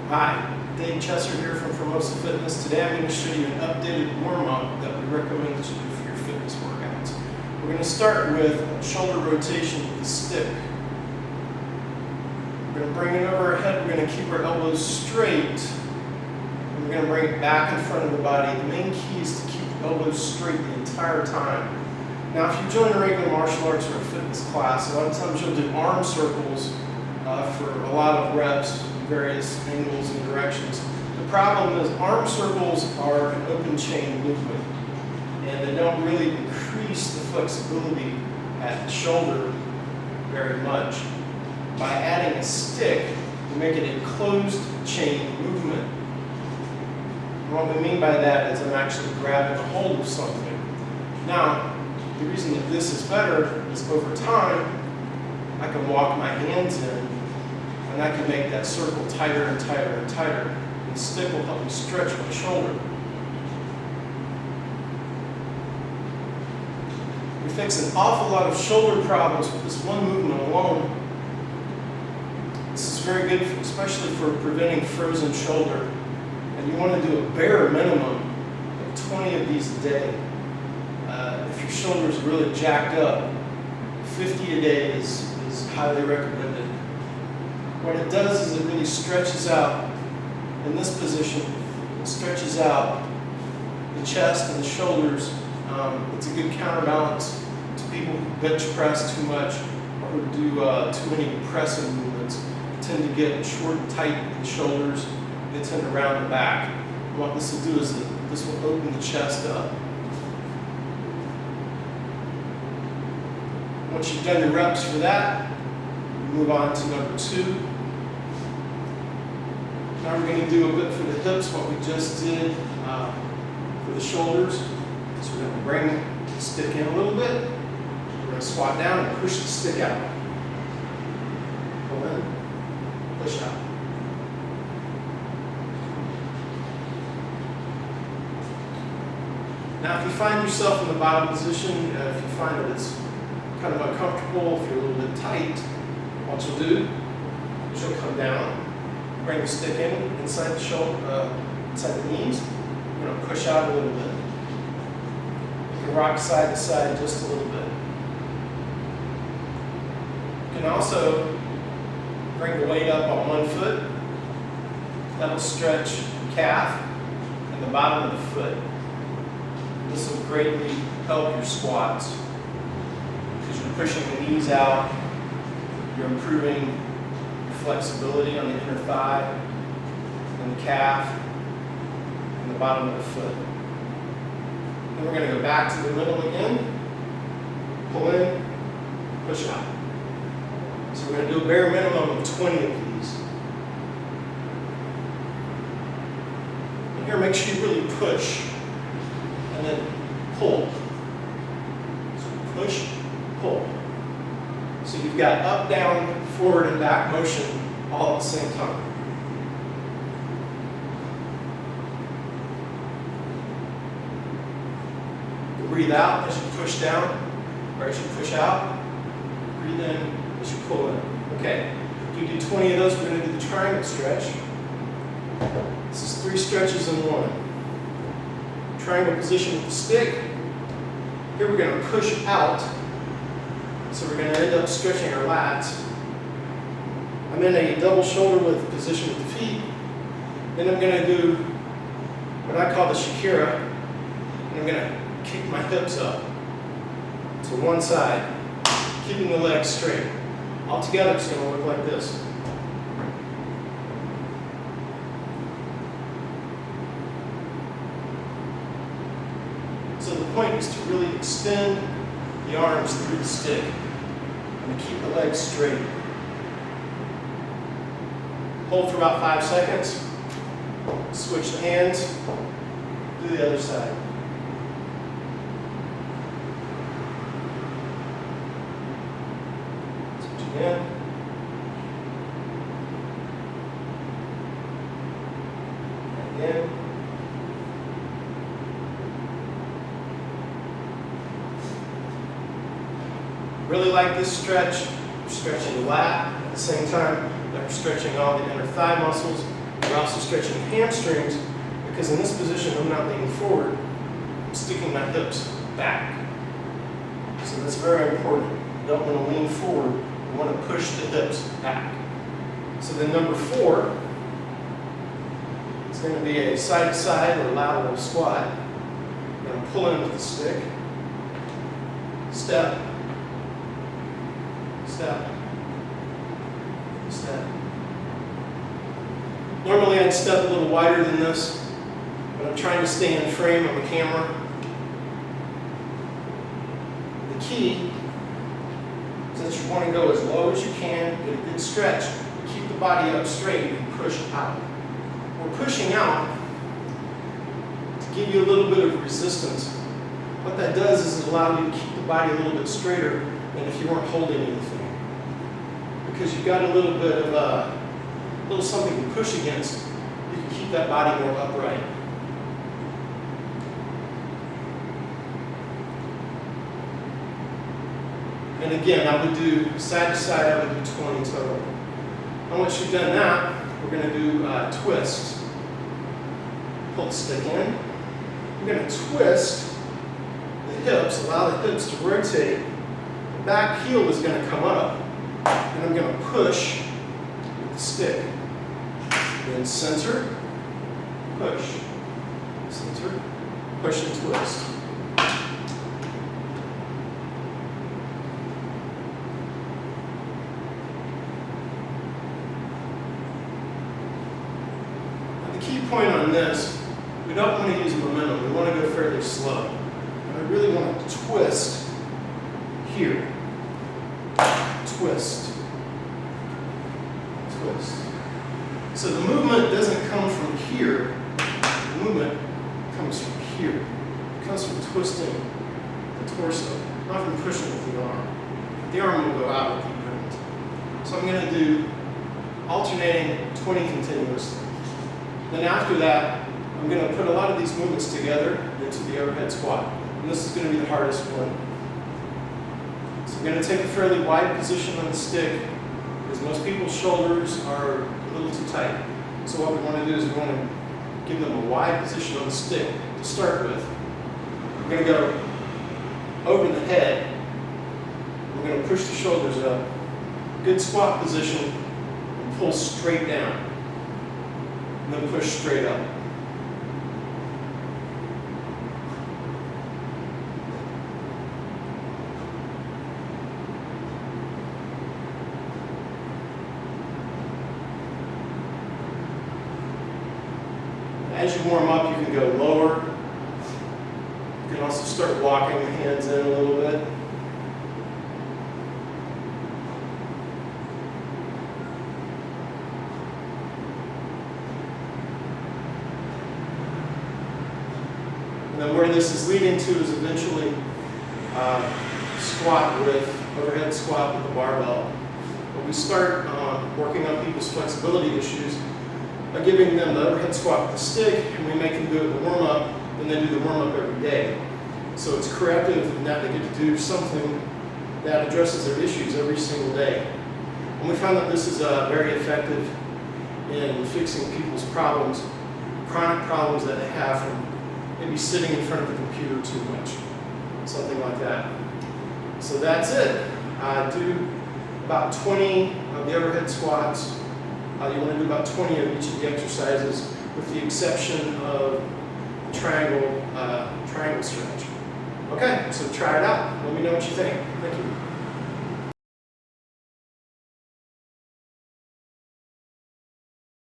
Hi, Dave Chesser here from Formosa Fitness. Today I'm going to show you an updated warm-up that we recommend that you do for your fitness workouts. We're going to start with a shoulder rotation with the stick. We're going to bring it over our head, we're going to keep our elbows straight, and we're going to bring it back in front of the body. The main key is to keep the elbows straight the entire time. Now if you join a regular martial arts or a fitness class, a lot of times you'll do arm circles for a lot of reps, various angles and directions. The problem is arm circles are an open chain movement, and they don't really increase the flexibility at the shoulder very much. By adding a stick, we make it a closed chain movement. And what we mean by that is I'm actually grabbing a hold of something. Now, the reason that this is better is over time, I can walk my hands in and I can make that circle tighter and tighter and tighter. And the stick will help me stretch my shoulder. We fix an awful lot of shoulder problems with this one movement alone. This is very good, especially for preventing frozen shoulder. And you want to do a bare minimum of 20 of these a day. If your shoulder is really jacked up, 50 a day is highly recommended. What it does is it really stretches out, in this position, it stretches out the chest and the shoulders. It's a good counterbalance to people who bench press too much or who do too many pressing movements. They tend to get short and tight in the shoulders, they tend to round the back. And what this will do is that this will open the chest up. Once you've done your reps for that, move on to number 2. Now we're going to do a bit for the hips, what we just did for the shoulders. So we're going to bring the stick in a little bit. We're going to squat down and push the stick out. Pull in, push out. Now if you find yourself in the bottom position, if you find that it's kind of uncomfortable, if you're a little bit tight, what you'll do is you'll come down, bring the stick in inside the shoulder, inside the knees. You're going to push out a little bit. You can rock side to side just a little bit. You can also bring the weight up on one foot. That will stretch the calf and the bottom of the foot. This will greatly help your squats because you're pushing the knees out, you're improving your flexibility on the inner thigh and the calf and the bottom of the foot. Then we're going to go back to the middle again, pull in, push out. So we're going to do a bare minimum of 20 of these. And here, make sure you really push and then pull. So push, pull. So you've got up, down, forward, and back motion all at the same time. Breathe out as you push down, or as you push out. Breathe in as you pull in. Okay, if you do 20 of those, we're going to do the triangle stretch. This is 3 stretches in one. Triangle position with the stick. Here we're going to push out. So we're going to end up stretching our lats. I'm in a double shoulder width position with the feet. Then I'm going to do what I call the Shakira. And I'm going to kick my hips up to one side, keeping the legs straight. Altogether it's going to look like this. So the point is to really extend the arms through the stick and keep the legs straight. Hold for about 5 seconds. Switch the hands. Do the other side. Switch again. And again. Really like this stretch. You're stretching the lat at the same time that you're stretching all the inner thigh muscles. We're also stretching hamstrings because in this position I'm not leaning forward, I'm sticking my hips back. So that's very important. You don't want to lean forward, you want to push the hips back. So then number 4 is going to be a side-to-side or lateral squat. I'm going to pull in with the stick, step, step, step. Normally I'd step a little wider than this, but I'm trying to stay in frame of the camera. The key is that you want to go as low as you can, get a good stretch, keep the body up straight and push out. We're pushing out to give you a little bit of resistance. What that does is it allows you to keep the body a little bit straighter than if you weren't holding anything. Because you've got a little bit of a little something to push against, you can keep that body more upright. And again, I would do side to side, I would do 20 total. And once you've done that, we're going to do twist. Pull the stick in. We're going to twist the hips, allow the hips to rotate. The back heel is going to come up, and I'm going to push with the stick. Then center, push, center, push and twist. Now the key point on this, we don't want to use momentum, we want to go fairly slow. And I really want to twist here, twist, twist. So the movement doesn't come from here, the movement comes from here. It comes from twisting the torso, not from pushing with the arm. The arm will go out with the movement. So I'm going to do alternating 20 continuously. Then after that, I'm going to put a lot of these movements together into the overhead squat. And this is going to be the hardest one. So I'm going to take a fairly wide position on the stick, because most people's shoulders are a little too tight. So what we want to do is we want to give them a wide position on the stick to start with. We're going to go over the head. We're going to push the shoulders up. Good squat position, and pull straight down. And then push straight up. As you warm up, you can go lower. You can also start walking the hands in a little bit. And then where this is leading to is eventually overhead squat with the barbell. But we start working on people's flexibility issues by giving them the overhead squat with the stick, and we make them do it in the warm-up, and they do the warm-up every day. So it's corrective in that they get to do something that addresses their issues every single day. And we found that this is very effective in fixing people's problems, chronic problems that they have from maybe sitting in front of the computer too much, something like that. So that's it. Do about 20 of the overhead squats. You want to do about 20 of each of the exercises, with the exception of triangle stretch. Okay, so try it out. Let me know what you think. Thank you.